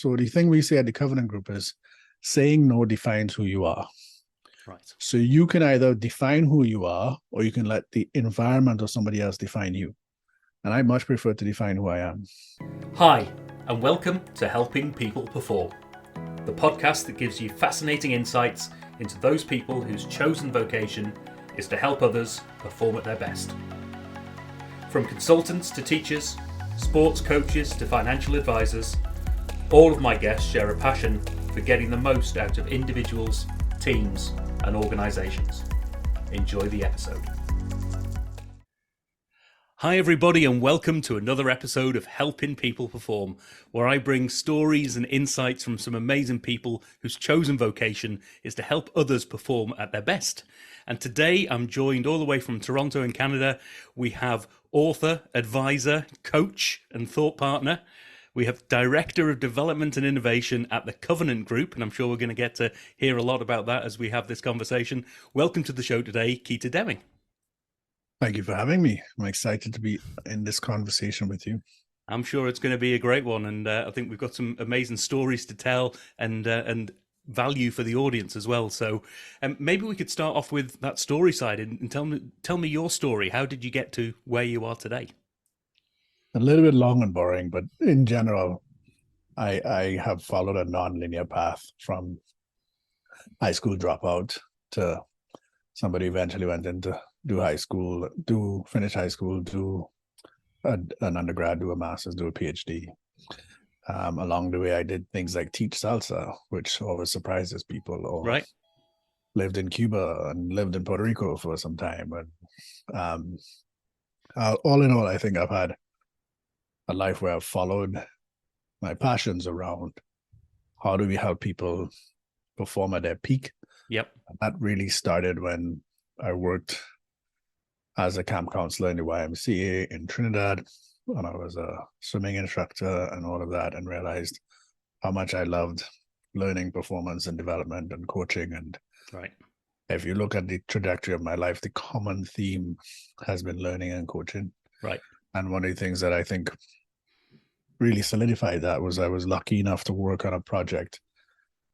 So the thing we say at the Covenant Group is saying no defines who you are. Right. So you can either define who you are, or you can let the environment or somebody else define you. And I much prefer to define who I am. Hi, and welcome to Helping People Perform, the podcast that gives you fascinating insights into those people whose chosen vocation is to help others perform at their best. From consultants to teachers, sports coaches to financial advisors, all of my guests share a passion for getting the most out of individuals, teams, and organisations. Enjoy the episode. Hi everybody, and welcome to another episode of Helping People Perform, where I bring stories and insights from some amazing people whose chosen vocation is to help others perform at their best. And today I'm joined all the way from Toronto in Canada. We have author, advisor, coach and thought partner. We have Director of Development and Innovation at the Covenant Group, and I'm sure we're going to get to hear a lot about that as we have this conversation. Welcome to the show today, Keita Demming. Thank you for having me. I'm excited to be in this conversation with you. I'm sure it's going to be a great one, and I think we've got some amazing stories to tell and value for the audience as well. So maybe we could start off with that story side and tell me your story. How did you get to where you are today? A little bit long and boring, but in general, I have followed a non-linear path from high school dropout to somebody eventually went into finish high school, do an undergrad, do a master's, do a PhD. Along the way, I did things like teach salsa, which always surprises people. Or Right. lived in Cuba and lived in Puerto Rico for some time. And all in all, I think I've had a life where I've followed my passions around how do we help people perform at their peak. Yep. And that really started when I worked as a camp counselor in the YMCA in Trinidad, and I was a swimming instructor and all of that, and realized how much I loved learning, performance and development and coaching. And Right. if you look at the trajectory of my life, the common theme has been learning and coaching. Right. And one of the things that I think really solidified that was I was lucky enough to work on a project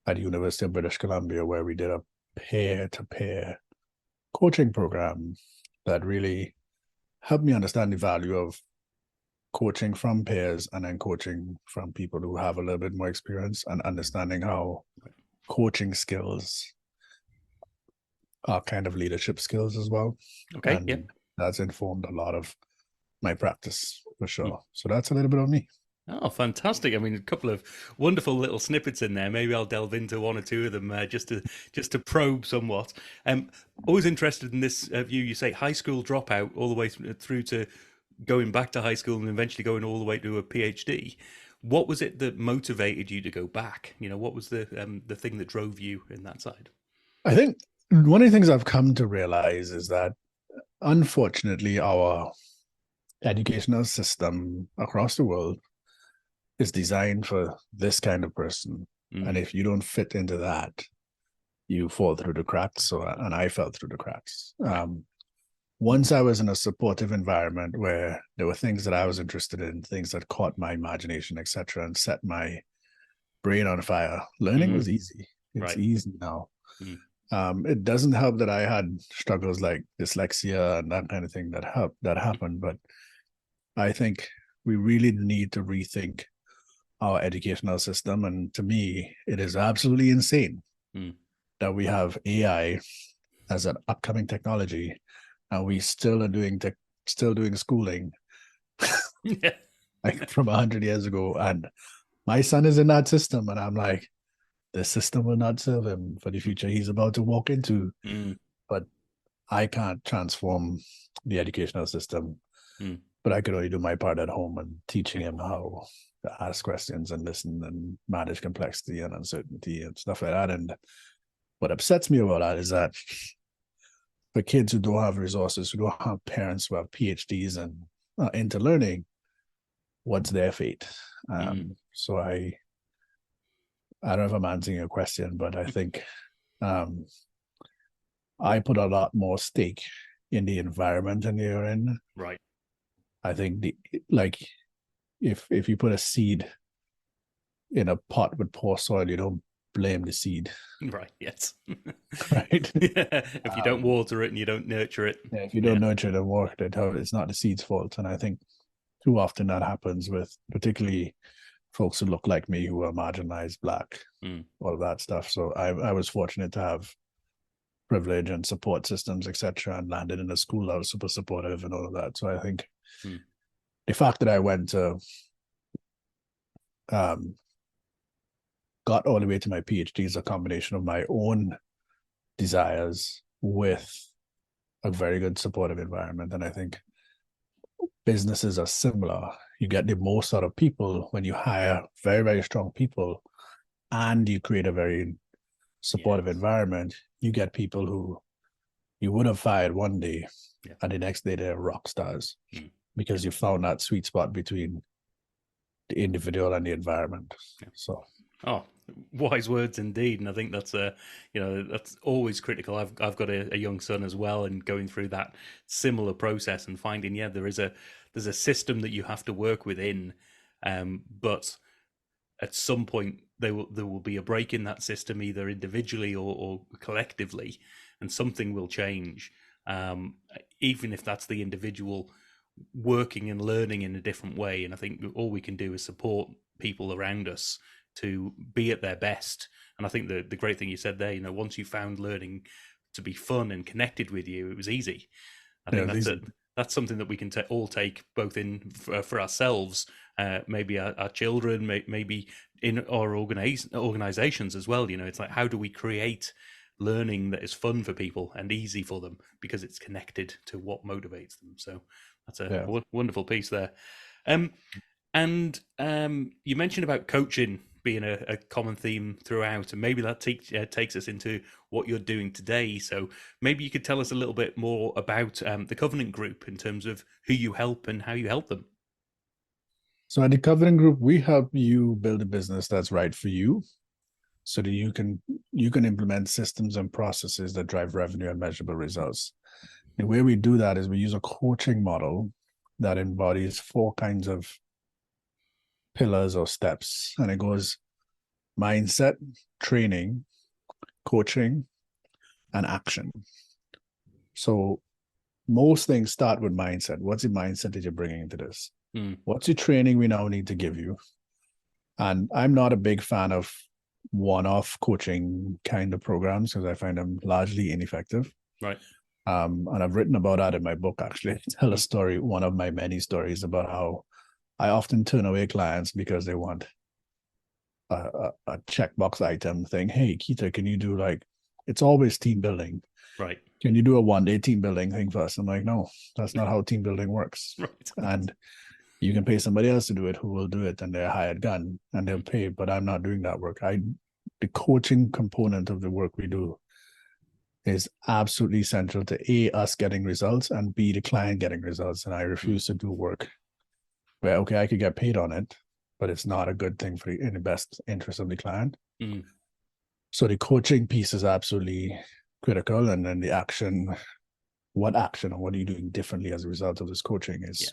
at the University of British Columbia where we did a peer-to-peer coaching program that really helped me understand the value of coaching from peers and then coaching from people who have a little bit more experience, and understanding how coaching skills are kind of leadership skills as well. Okay. And Yep. that's informed a lot of my practice for sure. So that's a little bit of me. Oh, fantastic! I mean, a couple of wonderful little snippets in there. Maybe I'll delve into one or two of them just to probe somewhat. Always interested in this view. You say high school dropout all the way through to going back to high school and eventually going all the way to a PhD. What was it that motivated you to go back? You know, what was the thing that drove you in that side? I think one of the things I've come to realize is that, unfortunately, our educational system across the world is designed for this kind of person. And if you don't fit into that, you fall through the cracks. And I fell through the cracks. Once I was in a supportive environment where there were things that I was interested in, things that caught my imagination, etc., and set my brain on fire, learning was easy. It's easy now. It doesn't help that I had struggles like dyslexia and that kind of thing that happened. But I think we really need to rethink our educational system. And to me, it is absolutely insane that we have AI as an upcoming technology, and we still are doing schooling like from 100 years ago. And my son is in that system, and I'm like, the system will not serve him for the future he's about to walk into. But I can't transform the educational system, but I could only do my part at home and teaching him how to ask questions and listen and manage complexity and uncertainty and stuff like that. And what upsets me about that is that for kids who don't have resources, who don't have parents who have PhDs and are into learning, what's their fate? So I don't know if I'm answering your question, but I think I put a lot more stake in the environment that you're in. Right. I think if you put a seed in a pot with poor soil, you don't blame the seed, Right. Yes. right? Yeah. If you don't Um, water it and you don't nurture it. yeah, if you don't Yeah. nurture it and work it, it's not the seed's fault. And I think too often that happens with particularly folks who look like me who are marginalized, black, Mm. all of that stuff. So I was fortunate to have privilege and support systems, etc., and landed in a school that was super supportive and all of that. So I think Mm. the fact that I went to um, got all the way to my PhD is a combination of my own desires with a very good supportive environment. And I think businesses are similar. You get the most out of people when you hire very, very strong people and you create a very supportive Yes. environment. You get people who you would have fired one day Yeah. and the next day they're rock stars Mm. because you found that sweet spot between the individual and the environment. Yeah. So Oh, wise words indeed, and I think that's that's always critical. I've got a young son as well, and going through that similar process and finding there's a system that you have to work within, but at some point there will be a break in that system, either individually or collectively, and something will change. Um, Even if that's the individual working and learning in a different way. And I think all we can do is support people around us to be at their best. And I think the great thing you said there, once you found learning to be fun and connected with you, it was easy. I yeah, think it's that's easy. it. That's something that we can all take both in for ourselves, maybe our children, maybe in our organizations as well. It's like, how do we create learning that is fun for people and easy for them because it's connected to what motivates them. So that's a Yeah. wonderful piece there. Um, and you mentioned about coaching being a common theme throughout, and maybe that takes us into what you're doing today. So maybe you could tell us a little bit more about the Covenant Group in terms of who you help and how you help them. So at the Covenant Group, we help you build a business that's right for you so that you can implement systems and processes that drive revenue and measurable results. The way we do that is we use a coaching model that embodies four kinds of pillars or steps. And it goes mindset, training, coaching, and action. So most things start with mindset. What's the mindset that you're bringing into this? Mm. What's the training we now need to give you? And I'm not a big fan of one-off coaching kind of programs because I find them largely ineffective. Right. And I've written about that in my book, actually. I tell a story, one of my many stories about how I often turn away clients because they want a checkbox item thing. Hey, Keita, can you do it's always team building. Right. Can you do a 1 day team building thing for us? I'm like, no, that's not how team building works. Right. And you can pay somebody else to do it who will do it and they're a hired gun and they'll pay, but I'm not doing that work. The coaching component of the work we do is absolutely central to A, us getting results, and B, the client getting results. And I refuse to do work where, okay, I could get paid on it, but it's not a good thing in the best interest of the client. Mm. So the coaching piece is absolutely critical. And then the action, what action or what are you doing differently as a result of this coaching is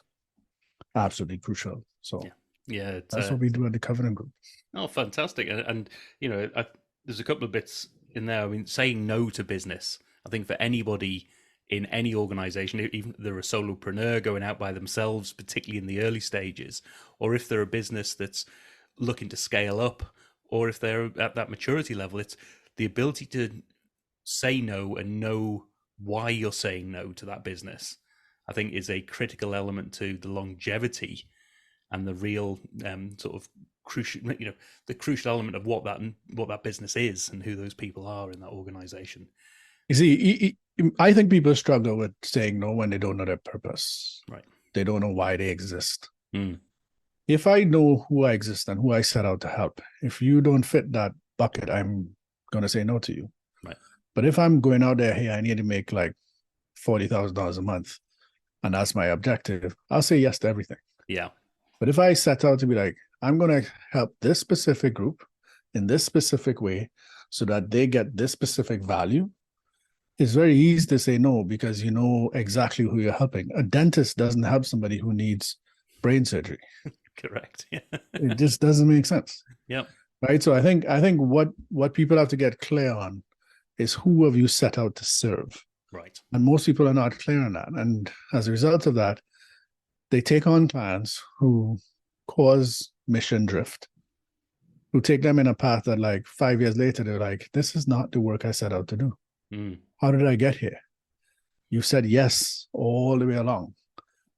absolutely crucial. So Yeah, that's what we do at the Covenant Group. Oh, fantastic! And there's a couple of bits in there. I mean, saying no to business. I think for anybody in any organization, even if they're a solopreneur going out by themselves, particularly in the early stages, or if they're a business that's looking to scale up, or if they're at that maturity level, it's the ability to say no and know why you're saying no to that business. I think is a critical element to the longevity and the real sort of crucial, the crucial element of what that business is and who those people are in that organization. You see, I think people struggle with saying no when they don't know their purpose. Right. They don't know why they exist. Mm. If I know who I exist and who I set out to help, if you don't fit that bucket, I'm going to say no to you. Right. But if I'm going out there, hey, I need to make like $40,000 a month, and that's my objective, I'll say yes to everything. Yeah. But if I set out to be like, I'm going to help this specific group in this specific way so that they get this specific value, it's very easy to say no because you know exactly who you're helping. A dentist doesn't help somebody who needs brain surgery. Correct. Yeah. It just doesn't make sense. Yep. Right. So I think what people have to get clear on is who have you set out to serve? Right. And most people are not clear on that. And as a result of that, they take on clients who cause mission drift, who take them in a path that like 5 years later, they're like, this is not the work I set out to do. Mm. How did I get here? You said yes all the way along,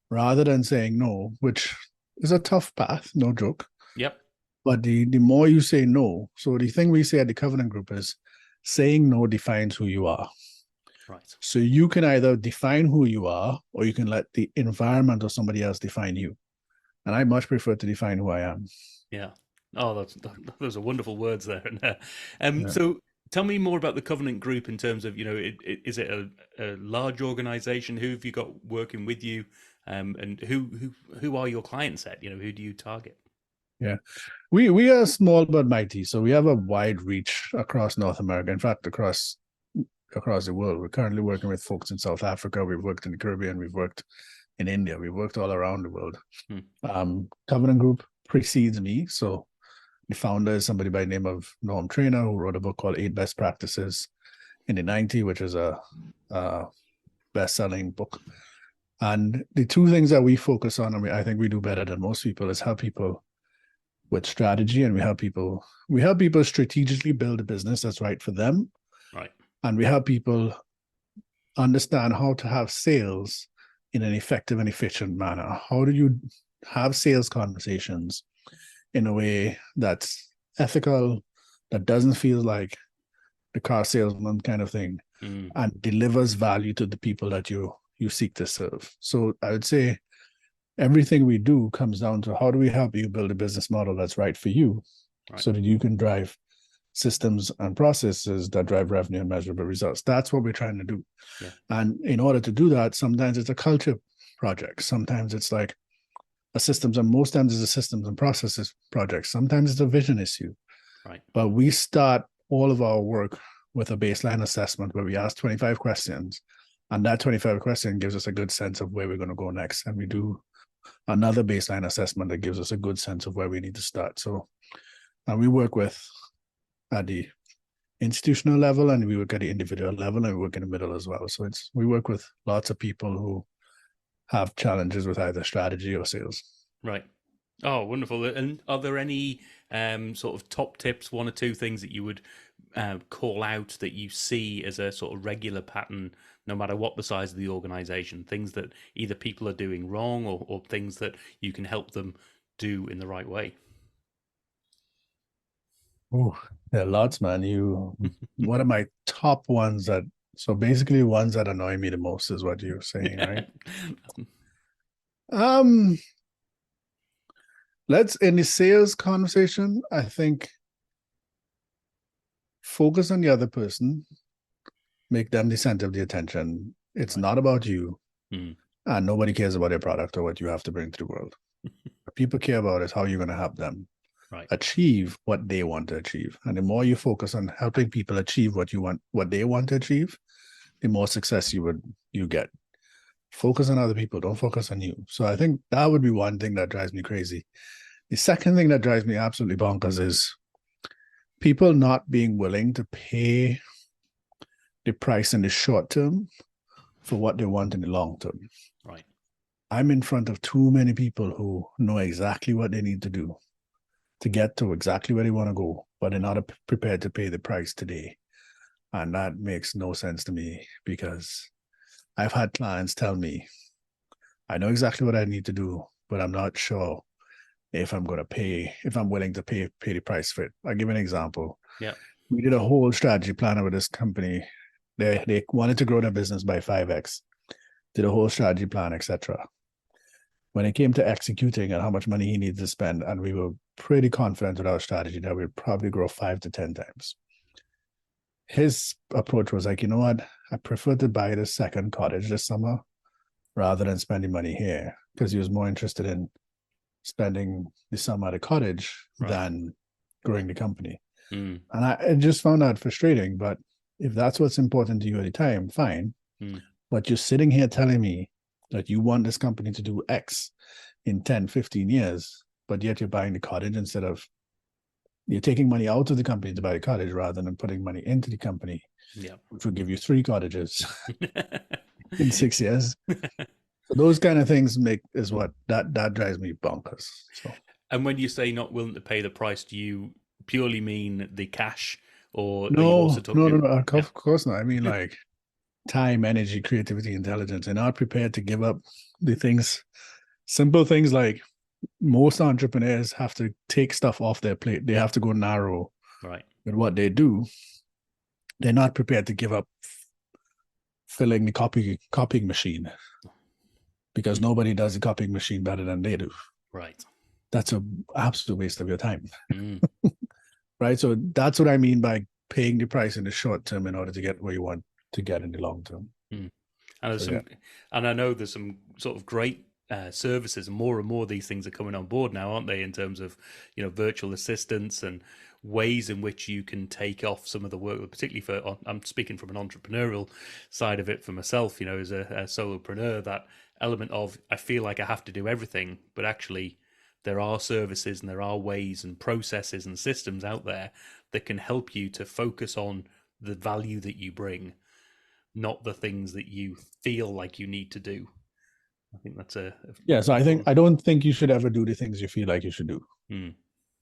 rather than saying no, which is a tough path, no joke. Yep. But the more you say no, so the thing we say at the Covenant Group is saying no defines who you are. Right. So you can either define who you are, or you can let the environment or somebody else define you. And I much prefer to define who I am. Yeah. Oh, those are wonderful words there. Yeah. So tell me more about the Covenant Group in terms of, is it a large organization? Who have you got working with you? And who are your client set? Who do you target? Yeah. We are small but mighty. So we have a wide reach across North America. In fact, across the world. We're currently working with folks in South Africa. We've worked in the Caribbean. We've worked in India. We've worked all around the world. Covenant Group precedes me. So the founder is somebody by the name of Norm Trainer, who wrote a book called 8 Best Practices in the 90s, which is a best-selling book. And the two things that we focus on, and I think we do better than most people, is help people with strategy, and we help people strategically build a business that's right for them. Right. And we help people understand how to have sales in an effective and efficient manner. How do you have sales conversations in a way that's ethical, that doesn't feel like the car salesman kind of thing, and delivers value to the people that you seek to serve. So I would say everything we do comes down to how do we help you build a business model that's right for you, right, so that you can drive systems and processes that drive revenue and measurable results. That's what we're trying to do. Yeah. And in order to do that, sometimes it's a culture project. Sometimes it's like a systems, and most times it's a systems and processes project. Sometimes it's a vision issue. Right. But we start all of our work with a baseline assessment where we ask 25 questions, and that 25 question gives us a good sense of where we're going to go next. And we do another baseline assessment that gives us a good sense of where we need to start. So, and we work with at the institutional level, and we work at the individual level, and we work in the middle as well. So we work with lots of people who have challenges with either strategy or sales. Right. Oh, wonderful. And are there any sort of top tips, one or two things that you would call out that you see as a sort of regular pattern, no matter what the size of the organization, things that either people are doing wrong or things that you can help them do in the right way? Oh, there are lots, man. One of my top ones so basically ones that annoy me the most is what you're saying, right? In the sales conversation, I think focus on the other person, make them the center of the attention. It's not about you, and nobody cares about your product or what you have to bring to the world. What people care about is how you're going to help them achieve what they want to achieve. And the more you focus on helping people achieve what they want to achieve, the more success you get. Focus on other people, don't focus on you. So I think that would be one thing that drives me crazy. The second thing that drives me absolutely bonkers is people not being willing to pay the price in the short term for what they want in the long term. Right. I'm in front of too many people who know exactly what they need to do to get to exactly where they want to go, but they're not prepared to pay the price today. And that makes no sense to me, because I've had clients tell me, I know exactly what I need to do, but I'm not sure if I'm willing to pay the price for it. I'll give an example. Yeah. We did a whole strategy plan with this company. They wanted to grow their business by 5x, did a whole strategy plan, etc. When it came to executing and how much money he needed to spend, and we were pretty confident with our strategy that we'd probably grow 5 to 10 times. His approach was like, you know what? I prefer to buy the second cottage this summer rather than spending money here, because he was more interested in spending the summer at a cottage than growing the company. And I just found that frustrating. But if that's what's important to you at the time, fine. But you're sitting here telling me that you want this company to do X in 10, 15 years, but yet you're buying the cottage instead of, you're taking money out of the company to buy the cottage rather than putting money into the company, Yeah. which would give you 3 cottages in 6 years. So those kind of things is what that drives me bonkers. So. And when you say not willing to pay the price, do you purely mean the cash, or are you also No, no, no, talking? no. Yeah. Of course not. I mean, like time, energy, creativity, intelligence. They're not prepared to give up the things, simple things like most entrepreneurs have to take stuff off their plate. They have to go narrow Right. with what they do. They're not prepared to give up filling the copying machine because nobody does the copying machine better than they do. Right. That's an absolute waste of your time. Mm. Right. So that's what I mean by paying the price in the short term in order to get where you want to get in the long term. Mm. And there's So, some, and I know there's some sort of great services, and more of these things are coming on board now, aren't they? In terms of virtual assistants and ways in which you can take off some of the work, particularly for, I'm speaking from an entrepreneurial side of it for myself. As a solopreneur, that element of I feel like I have to do everything, but actually there are services and there are ways and processes and systems out there that can help you to focus on the value that you bring, not the things that you feel like you need to do. I think that's yeah. So I don't think you should ever do the things you feel like you should do. Mm.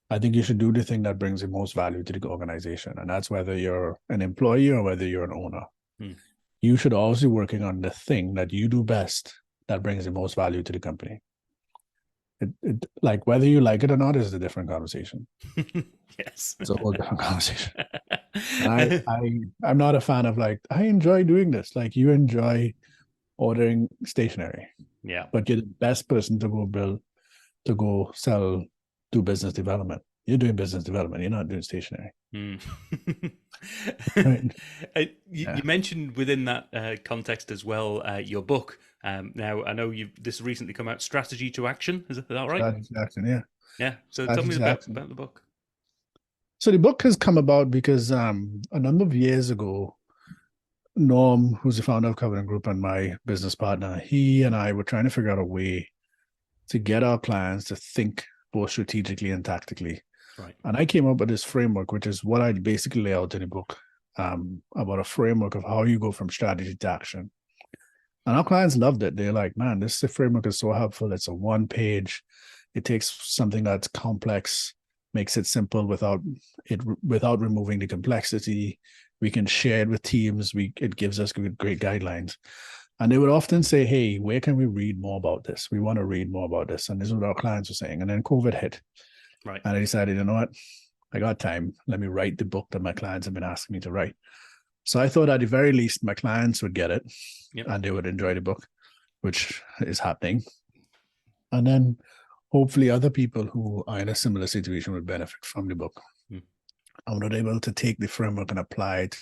I think you should do the thing that brings the most value to the organization. And that's whether you're an employee or whether you're an owner. Mm. You should always be working on the thing that you do best that brings the most value to the company. Like whether you like it or not is a different conversation. Yes. It's a whole different conversation. And I'm not a fan of like, I enjoy doing this. Like you enjoy ordering stationery. Yeah. But you're the best person to go sell, do business development. You're doing business development. You're not doing stationery. Mm. Right. You mentioned within that context as well your book. Now I know this recently come out, Strategy to Action. Is that right? Strategy to Action, yeah. Yeah. So tell Strategy me to Action. about the book. So the book has come about because a number of years ago, Norm, who's the founder of Covenant Group and my business partner, he and I were trying to figure out a way to get our clients to think both strategically and tactically. Right. And I came up with this framework, which is what I basically lay out in the book, about a framework of how you go from strategy to action. And our clients loved it. They're like, man, this framework is so helpful. It's a 1 page. It takes something that's complex, makes it simple without removing the complexity. We can share it with teams. It gives us great guidelines. And they would often say, hey, where can we read more about this? We want to read more about this. And this is what our clients were saying. And then COVID hit. Right. And I decided, you know what? I got time. Let me write the book that my clients have been asking me to write. So I thought at the very least my clients would get it. Yep. And they would enjoy the book, which is happening. And then hopefully other people who are in a similar situation would benefit from the book. And were able to take the framework and apply it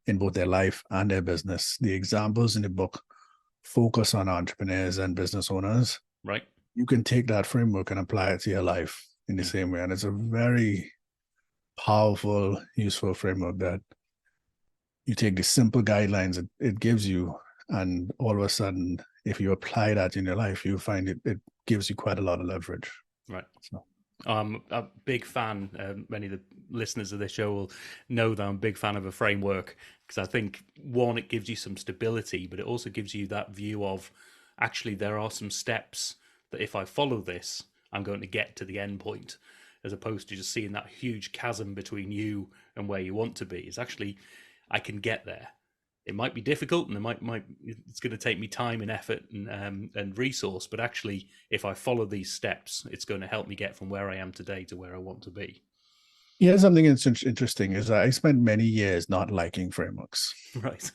in both their life and their business. The examples in the book focus on entrepreneurs and business owners. Right. You can take that framework and apply it to your life in the same way. And it's a very powerful, useful framework that you take the simple guidelines it gives you, and all of a sudden, if you apply that in your life, you find it gives you quite a lot of leverage. Right. So. I'm a big fan. Many of the listeners of this show will know that I'm a big fan of a framework, because I think, one, it gives you some stability, but it also gives you that view of actually there are some steps that if I follow this, I'm going to get to the end point, as opposed to just seeing that huge chasm between you and where you want to be. It's actually, I can get there. It might be difficult, and it's going to take me time and effort and resource. But actually, if I follow these steps, it's going to help me get from where I am today to where I want to be. Yeah, something that's interesting is I spent many years not liking frameworks. Right.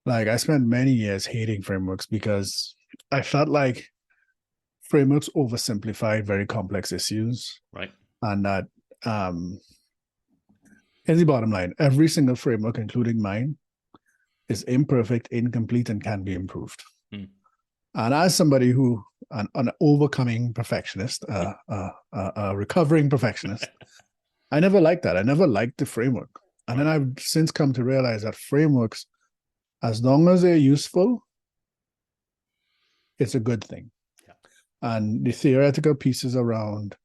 Like I spent many years hating frameworks because I felt like frameworks oversimplified very complex issues. Right. And that here's the bottom line: every single framework, including mine, is imperfect, incomplete, and can be improved. And as somebody who, an overcoming perfectionist, a recovering perfectionist, I never liked that. I never liked the framework. And then I've since come to realize that frameworks, as long as they're useful, it's a good thing. Yeah. And the theoretical pieces around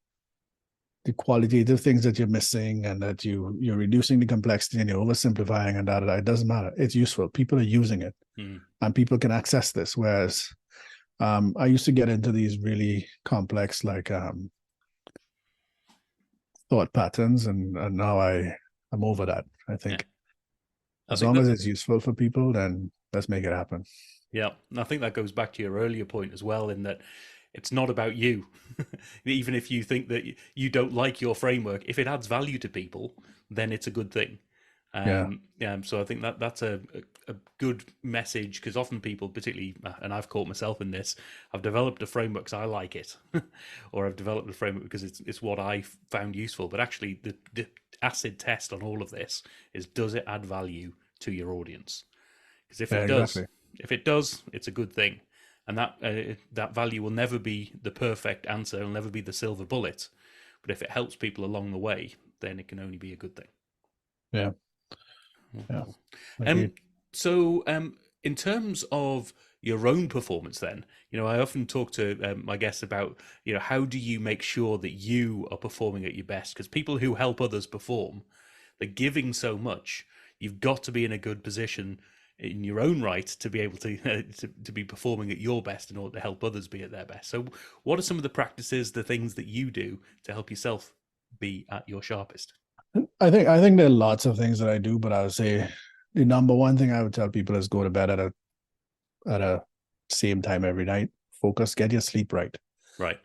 the qualitative things that you're missing and that you're reducing the complexity and you're oversimplifying and that it doesn't matter. It's useful. People are using it, and people can access this. Whereas I used to get into these really complex like thought patterns, and now I'm over that. I Yeah. think I as think long that as it's useful for people, then let's make it happen. Yeah, and I think that goes back to your earlier point as well, in that it's not about you. Even if you think that you don't like your framework, if it adds value to people, then it's a good thing. Yeah, Yeah, so I think that that's a good message, because often people, particularly, and I've caught myself in this, I've developed a framework because I like it, or I've developed a framework because it's what I found useful. But actually, the acid test on all of this is, does it add value to your audience? Because yeah, exactly. if it does, it's a good thing, and that value will never be the perfect answer. It'll never be the silver bullet. But if it helps people along the way, then it can only be a good thing. Yeah, Oh, yeah, cool. Um, agreed. so in terms of your own performance, then, I often talk to my guests about, how do you make sure that you are performing at your best? Because people who help others perform, they're giving so much. You've got to be in a good position in your own right to be able to, to be performing at your best in order to help others be at their best. So, what are some of the practices, the things that you do to help yourself be at your sharpest? I think there are lots of things that I do, but I would say the number one thing I would tell people is go to bed at a same time every night. Focus, get your sleep right. Right.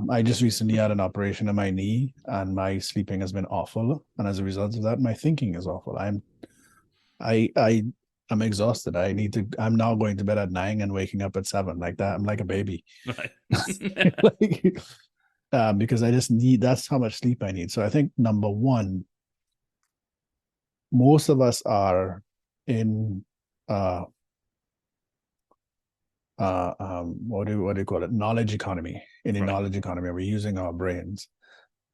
I just recently had an operation on my knee, and my sleeping has been awful. And as a result of that, my thinking is awful. I am exhausted. I'm now going to bed at 9 and waking up at 7 like that. I'm like a baby. Right. Like, because I just need that's how much sleep I need. So I think number one, most of us are in uh what do you call it? Knowledge economy. In the Right. knowledge economy, we're using our brains.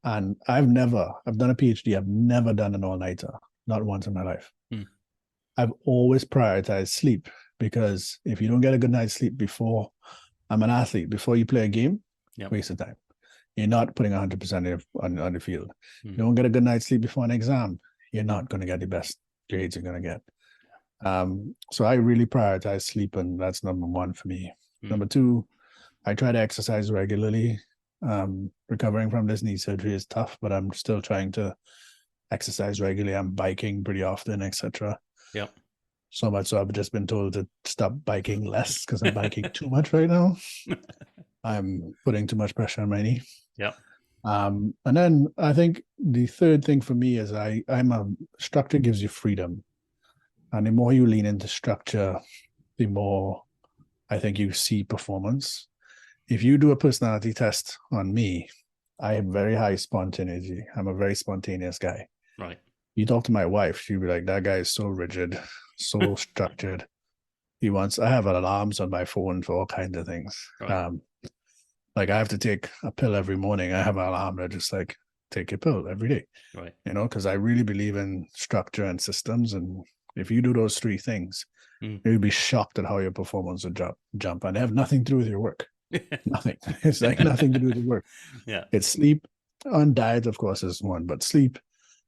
And I've done a PhD. I've never done an all-nighter, not once in my life. Hmm. I've always prioritized sleep because if you don't get a good night's sleep before, I'm an athlete, before you play a game, Yep. waste of time. You're not putting 100% on the field. Hmm. You don't get a good night's sleep before an exam, you're not going to get the best grades you're going to get. So I really prioritize sleep, and that's number one for me. Hmm. Number two, I try to exercise regularly. Recovering from this knee surgery is tough, but I'm still trying to exercise regularly. I'm biking pretty often, etc. Yep. So much so I've just been told to stop biking less because I'm biking too much right now. I'm putting too much pressure on my knee. Yep. And then I think the third thing for me is I'm a structure gives you freedom. And the more you lean into structure, the more I think you see performance. If you do a personality test on me, I have very high spontaneity. I'm a very spontaneous guy. Right. You talk to my wife, she'd be like, that guy is so rigid, so structured. I have alarms on my phone for all kinds of things. Right. Like I have to take a pill every morning. I have an alarm that just like, take your pill every day, Right. because I really believe in structure and systems. And if you do those three things, Hmm. you'd be shocked at how your performance would jump. And they have nothing to do with your work. Nothing. It's like nothing to do with the work. Yeah. It's sleep, and diet, of course, is one, but sleep,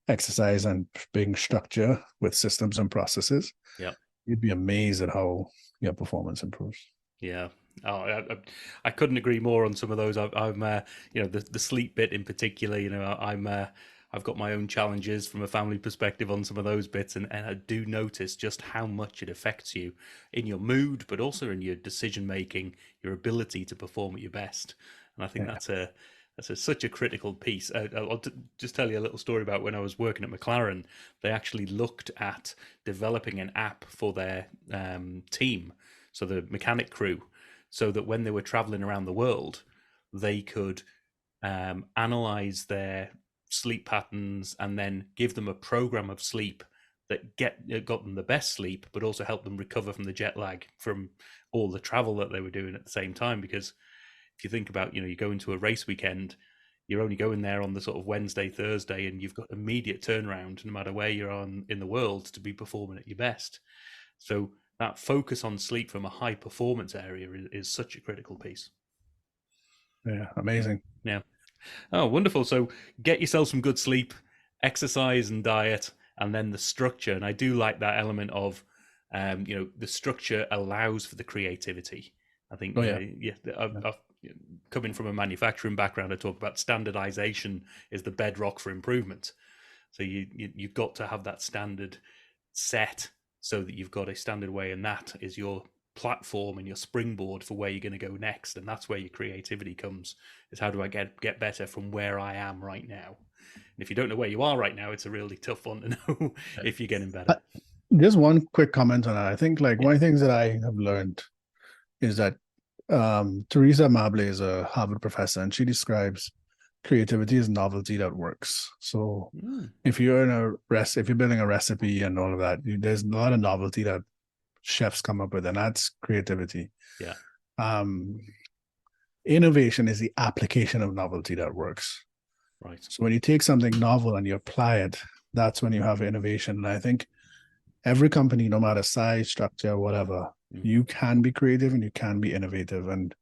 exercise, and being structure with systems and processes, Yeah. you'd be amazed at how your performance improves. Yeah. Oh, I couldn't agree more on some of those. I'm, the sleep bit in particular. I've got my own challenges from a family perspective on some of those bits, and I do notice just how much it affects you in your mood, but also in your decision making, your ability to perform at your best. And I think Yeah. such a critical piece. Just tell you a little story about when I was working at McLaren. They actually looked at developing an app for their team, so the mechanic crew, so that when they were traveling around the world, they could analyze their sleep patterns and then give them a program of sleep that got them the best sleep, but also helped them recover from the jet lag from all the travel that they were doing at the same time. Because if you think about, you go into a race weekend, you're only going there on the sort of Wednesday, Thursday, and you've got immediate turnaround no matter where you're on in the world to be performing at your best. So that focus on sleep from a high performance area is such a critical piece. Yeah, amazing. Yeah. Oh, wonderful. So get yourself some good sleep, exercise and diet, and then the structure. And I do like that element of, the structure allows for the creativity. I think, Oh yeah, yeah, yeah. I've coming from a manufacturing background, I talk about standardization is the bedrock for improvement. So you've got to have that standard set so that you've got a standard way, and that is your platform and your springboard for where you're going to go next. And that's where your creativity comes, is how do I get better from where I am right now. And if you don't know where you are right now, it's a really tough one to know if you're getting better. Uh, Just one quick comment on that. I think like Yeah. one of the things that I have learned is that Teresa Mable is a Harvard professor, and she describes creativity as novelty that works. So Mm, if you're if you're building a recipe and all of that, there's a lot of novelty that chefs come up with, and that's creativity. yeah. Um, Innovation is the application of novelty that works. Right. So when you take something novel and you apply it, that's when you have innovation. And I think every company, no matter size, structure, whatever, Mm. you can be creative and you can be innovative. And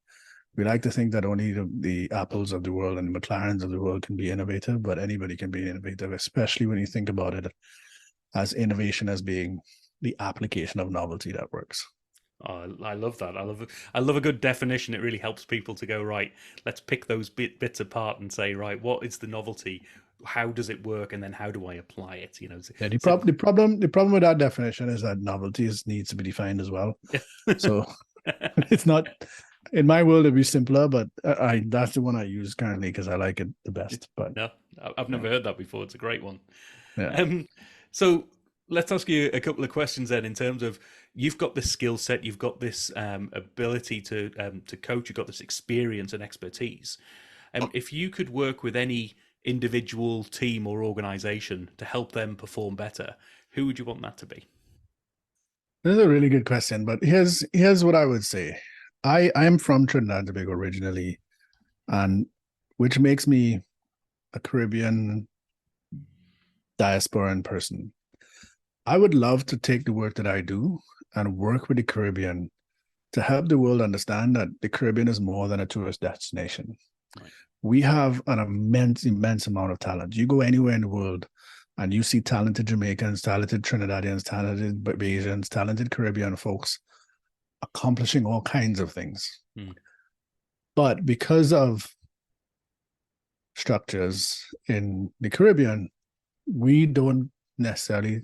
we like to think that only the Apples of the world and the McLarens of the world can be innovative, but anybody can be innovative, especially when you think about it as innovation as being the application of novelty that works. Oh, I love that. I love a good definition. It really helps people to go, right, let's pick those bits apart and say, right, what is the novelty? How does it work? And then how do I apply it? Yeah, So, the problem with that definition is that novelty needs to be defined as well. So it's not in my world it'd be simpler, but I that's the one I use currently because I like it the best. But no, I've yeah, never heard that before. It's a great one. yeah. Um, so let's ask you a couple of questions then. In terms of, you've got this skill set, you've got this ability to coach, you've got this experience and expertise. If you could work with any individual, team, or organization to help them perform better, who would you want that to be? This is a really good question, but here's what I would say. I am from Trinidad and Tobago originally, and which makes me a Caribbean diasporan person. I would love to take the work that I do and work with the Caribbean to help the world understand that the Caribbean is more than a tourist destination. Right. We have an immense amount of talent. You go anywhere in the world and you see talented Jamaicans, talented Trinidadians, talented Bajans, talented Caribbean folks accomplishing all kinds of things. Mm, But because of structures in the Caribbean, we don't necessarily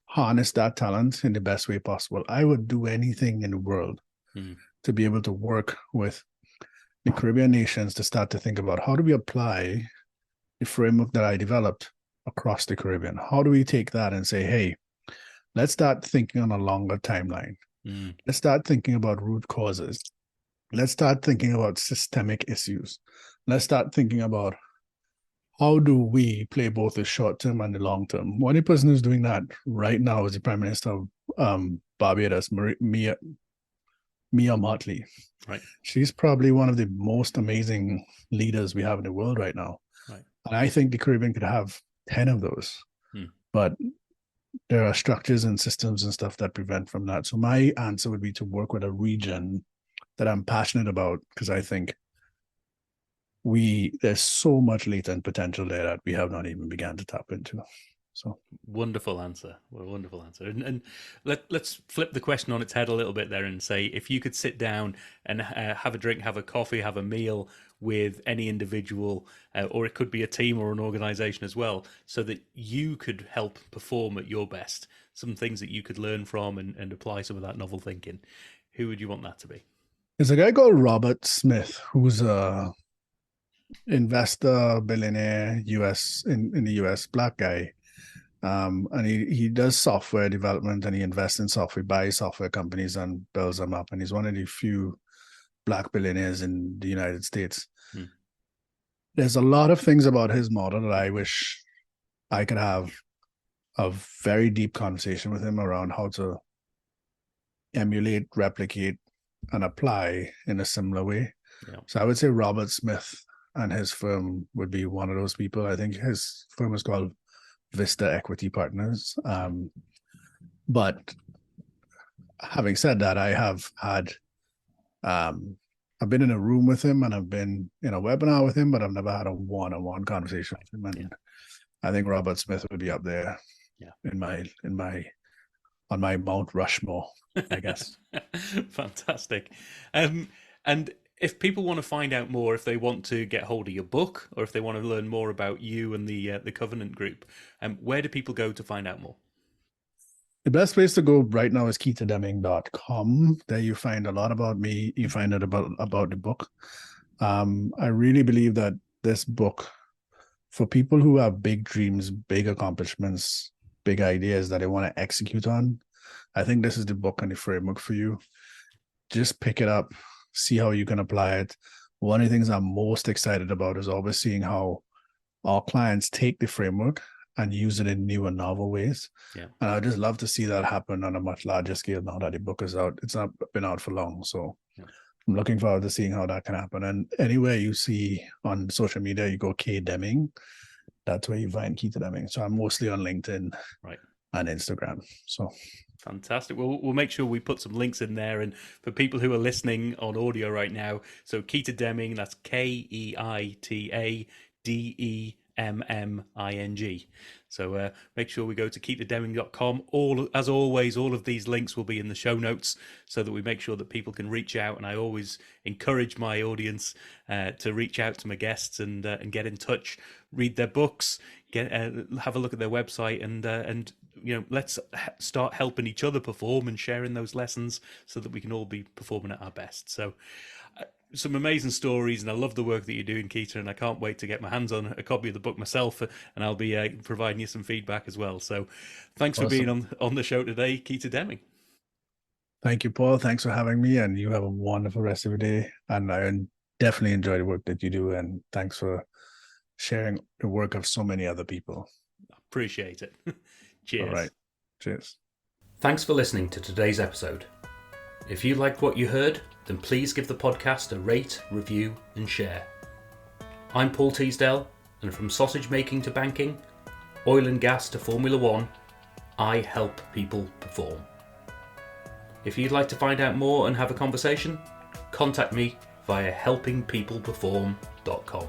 harness that talent in the best way possible. I would do anything in the world mm, to be able to work with the Caribbean nations to start to think about how do we apply the framework that I developed across the Caribbean? How do we take that and say, hey, let's start thinking on a longer timeline. mm, Let's start thinking about root causes. Let's start thinking about systemic issues. Let's start thinking about how do we play both the short term and the long term. One person who's doing that right now is the Prime Minister of Barbados, Mia Motley. right. She's probably one of the most amazing leaders we have in the world right now. Right. And I think the Caribbean could have 10 of those. Mm. But there are structures and systems and stuff that prevent from that. So my answer would be to work with a region that I'm passionate about because I think there's so much latent potential there that we have not even begun to tap into. So Wonderful answer. Well, wonderful answer. And let's flip the question on its head a little bit there and say, if you could sit down and have a drink, have a coffee, have a meal with any individual, or it could be a team or an organization as well, so that you could help perform at your best, some things that you could learn from and apply some of that novel thinking, who would you want that to be? there's a guy called Robert Smith who's a investor, billionaire, in the US, black guy. And he does software development and he invests in software, buys software companies and builds them up. And he's one of the few black billionaires in the United States. Hmm. There's a lot of things about his model that I wish I could have a very deep conversation with him around how to emulate, replicate, and apply in a similar way. Yeah. So I would say Robert Smith and his firm would be one of those people. I think his firm is called Vista Equity Partners. But having said that, I have had I've been in a room with him and I've been in a webinar with him, but I've never had a one-on-one conversation with him. And I think Robert Smith would be up there in my on my Mount Rushmore, I guess. Fantastic. And if people want to find out more, if they want to get hold of your book, or if they want to learn more about you and the Covenant Group, where do people go to find out more? The best place to go right now is keitademming.com. There you find a lot about me. You find out about the book. I really believe that this book, for people who have big dreams, big accomplishments, big ideas that they want to execute on, I think this is the book and the framework for you. Just pick it up, see how you can apply it. One of the things I'm most excited about is always seeing how our clients take the framework and use it in new and novel ways. Yeah. And I just love to see that happen on a much larger scale now that the book is out. It's not been out for long. So I'm looking forward to seeing how that can happen. And anywhere you see on social media, you go K Demming, that's where you find Keita Demming. So I'm mostly on LinkedIn and Instagram. So fantastic. Well, we'll make sure we put some links in there. And for people who are listening on audio right now, so Keita Demming, that's KeitaDemming. So make sure we go to keitademming.com. As always, all of these links will be in the show notes so that we make sure that people can reach out. And I always encourage my audience to reach out to my guests and get in touch, read their books, have a look at their website, and let's start helping each other perform and sharing those lessons so that we can all be performing at our best. So some amazing stories, and I love the work that you're doing, Keita, and I can't wait to get my hands on a copy of the book myself, and I'll be providing you some feedback as well. So thanks for being on the show today, Keita Demming. Thank you, Paul. Thanks for having me, and you have a wonderful rest of your day. And I definitely enjoy the work that you do, and thanks for sharing the work of so many other people. Appreciate it. Cheers. All right. Cheers. Thanks for listening to today's episode. If you liked what you heard, then please give the podcast a rate, review, and share. I'm Paul Teasdale, and from sausage making to banking, oil and gas to Formula One, I help people perform. If you'd like to find out more and have a conversation, contact me via helpingpeopleperform.com.